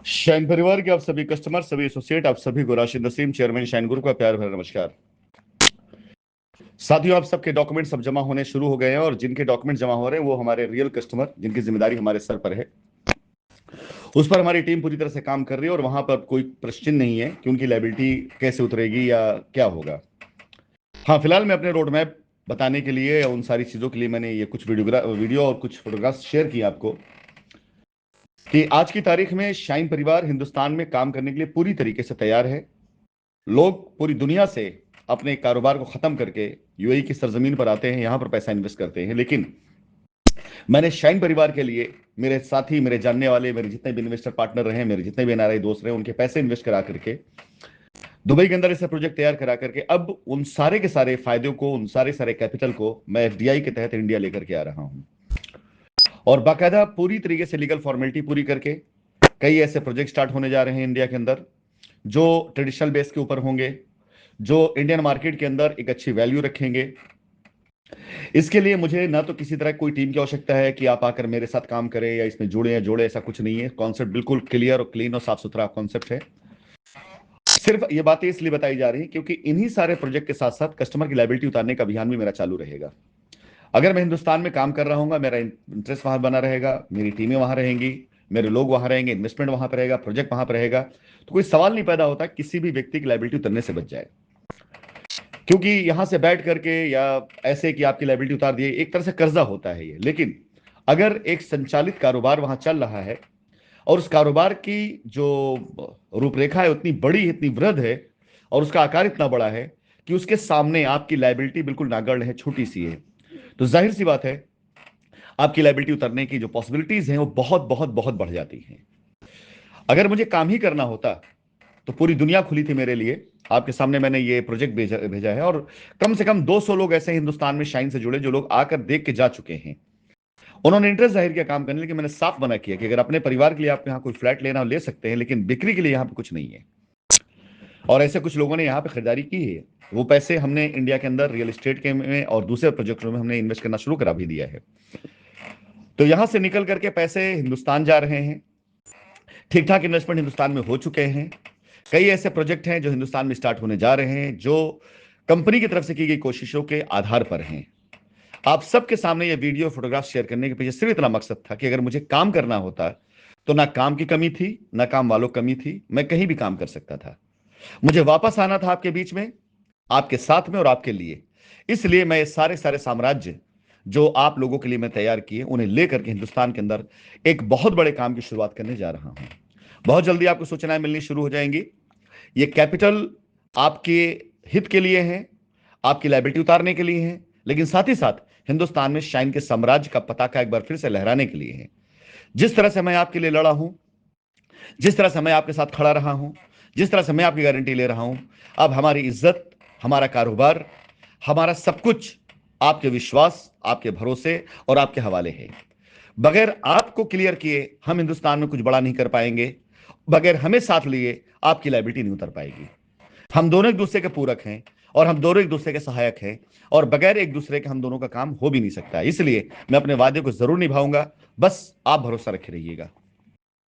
Shine परिवार के आप सभी कस्टमर, सभी एसोसिएट, आप सभी को राशिद नसीम, चेयरमैन शाइन गुरु का प्यार भरा नमस्कार। साथियों, आप सबके डॉक्यूमेंट सब जमा होने शुरू हो गए हैं और जिनके डॉक्यूमेंट जमा हो रहे हैं वो हमारे रियल कस्टमर, जिनकी जिम्मेदारी हमारे सर पर है, उस पर हमारी टीम पूरी तरह से काम कर रही है और वहां पर कोई प्रश्न नहीं है कि उनकी लायबिलिटी कैसे उतरेगी या क्या होगा। हाँ, फिलहाल मैं अपने रोड मैप बताने के लिए, उन सारी चीजों के लिए मैंने ये कुछ वीडियो और कुछ फोटोग्राफ्स शेयर किए आपको कि आज की तारीख में शाइन परिवार हिंदुस्तान में काम करने के लिए पूरी तरीके से तैयार है। लोग पूरी दुनिया से अपने कारोबार को खत्म करके यूएई की सरजमीन पर आते हैं, यहां पर पैसा इन्वेस्ट करते हैं, लेकिन मैंने शाइन परिवार के लिए मेरे साथी, मेरे जानने वाले, मेरे जितने भी इन्वेस्टर पार्टनर रहे, मेरे जितने भी एनआरआई दोस्त रहे, उनके पैसे इन्वेस्ट करा करके दुबई के अंदर ऐसा प्रोजेक्ट तैयार करा करके अब उन सारे के सारे फायदों को, उन सारे सारे कैपिटल को मैं एफडीआई के तहत इंडिया लेकर के आ रहा हूं और बाकायदा पूरी तरीके से लीगल फॉर्मेलिटी पूरी करके कई ऐसे प्रोजेक्ट स्टार्ट होने जा रहे हैं इंडिया के अंदर जो ट्रेडिशनल बेस के ऊपर होंगे, जो इंडियन मार्केट के अंदर एक अच्छी वैल्यू रखेंगे। इसके लिए मुझे ना तो किसी तरह कोई टीम की आवश्यकता है कि आप आकर मेरे साथ काम करें या इसमें जुड़े या जोड़े, ऐसा कुछ नहीं है। कॉन्सेप्ट बिल्कुल क्लियर और क्लीन और साफ सुथरा कॉन्सेप्ट है। सिर्फ ये बातें इसलिए बताई जा रही हैं क्योंकि इन्हीं सारे प्रोजेक्ट के साथ साथ कस्टमर की लायबिलिटी उतारने का अभियान भी मेरा चालू रहेगा। अगर मैं हिंदुस्तान में काम कर रहा हूँ, मेरा इंटरेस्ट वहां बना रहेगा, मेरी टीमें वहां रहेंगी, मेरे लोग वहां रहेंगे, इन्वेस्टमेंट वहां पर रहेगा, प्रोजेक्ट वहां पर रहेगा, तो कोई सवाल नहीं पैदा होता किसी भी व्यक्ति की लायबिलिटी उतरने से बच जाए। क्योंकि यहां से बैठ करके या ऐसे कि आपकी लायबिलिटी उतार दिए, एक तरह से कर्जा होता है ये। लेकिन अगर एक संचालित कारोबार वहां चल रहा है और उस कारोबार की जो रूपरेखा है उतनी बड़ी, इतनी वृहद है और उसका आकार इतना बड़ा है कि उसके सामने आपकी लायबिलिटी बिल्कुल नागढ़ है, छोटी सी है, तो जाहिर सी बात है आपकी लायबिलिटी उतरने की जो पॉसिबिलिटीज हैं वो बहुत बहुत बहुत बढ़ जाती हैं। अगर मुझे काम ही करना होता तो पूरी दुनिया खुली थी मेरे लिए। आपके सामने मैंने ये प्रोजेक्ट भेजा है और कम से कम 200 लोग ऐसे हिंदुस्तान में शाइन से जुड़े जो लोग आकर देख के जा चुके हैं। उन्होंने इंटरेस्ट जाहिर किया काम करने, लेकिन मैंने साफ मना किया कि अगर अपने परिवार के लिए आप यहाँ कोई फ्लैट लेना ले सकते हैं, लेकिन बिक्री के लिए यहाँ पे कुछ नहीं है। और ऐसे कुछ लोगों ने यहाँ पे खरीदारी की है। वो पैसे हमने इंडिया के अंदर रियल एस्टेट के में और दूसरे प्रोजेक्टों में हमने इन्वेस्ट करना शुरू करा भी दिया है। तो यहां से निकल करके पैसे हिंदुस्तान जा रहे हैं। ठीक ठाक इन्वेस्टमेंट हिंदुस्तान में हो चुके हैं। कई ऐसे प्रोजेक्ट हैं जो हिंदुस्तान में स्टार्ट होने जा रहे हैं, जो कंपनी की तरफ से की गई कोशिशों के आधार पर हैं। आप सबके सामने ये वीडियो फोटोग्राफ शेयर करने के पीछे सिर्फ इतना मकसद था कि अगर मुझे काम करना होता तो ना काम की कमी थी, ना काम वालों की कमी थी, मैं कहीं भी काम कर सकता था। मुझे वापस आना था आपके बीच में, आपके साथ में और आपके लिए। इसलिए मैं ये सारे सारे साम्राज्य जो आप लोगों के लिए मैं तैयार किए, उन्हें लेकर के हिंदुस्तान के अंदर एक बहुत बड़े काम की शुरुआत करने जा रहा हूं। बहुत जल्दी आपको सूचनाएं मिलनी शुरू हो जाएंगी। ये कैपिटल आपके हित के लिए है, आपकी लायबिलिटी उतारने के लिए है, लेकिन साथ ही साथ हिंदुस्तान में शाइन के साम्राज्य का पताका एक बार फिर से लहराने के लिए है। जिस तरह से मैं आपके लिए लड़ा हूं, जिस तरह से मैं आपके साथ खड़ा रहा हूं, जिस तरह से मैं आपकी गारंटी ले रहा हूं, अब हमारी इज्जत, हमारा कारोबार, हमारा सब कुछ आपके विश्वास, आपके भरोसे और आपके हवाले है। बगैर आपको क्लियर किए हम हिंदुस्तान में कुछ बड़ा नहीं कर पाएंगे। बगैर हमें साथ लिए आपकी लायबिलिटी नहीं उतर पाएगी। हम दोनों एक दूसरे के पूरक हैं और हम दोनों एक दूसरे के सहायक हैं और बगैर एक दूसरे के हम दोनों का काम हो भी नहीं सकता। इसलिए मैं अपने वादे को जरूर निभाऊंगा, बस आप भरोसा रखे रहिएगा।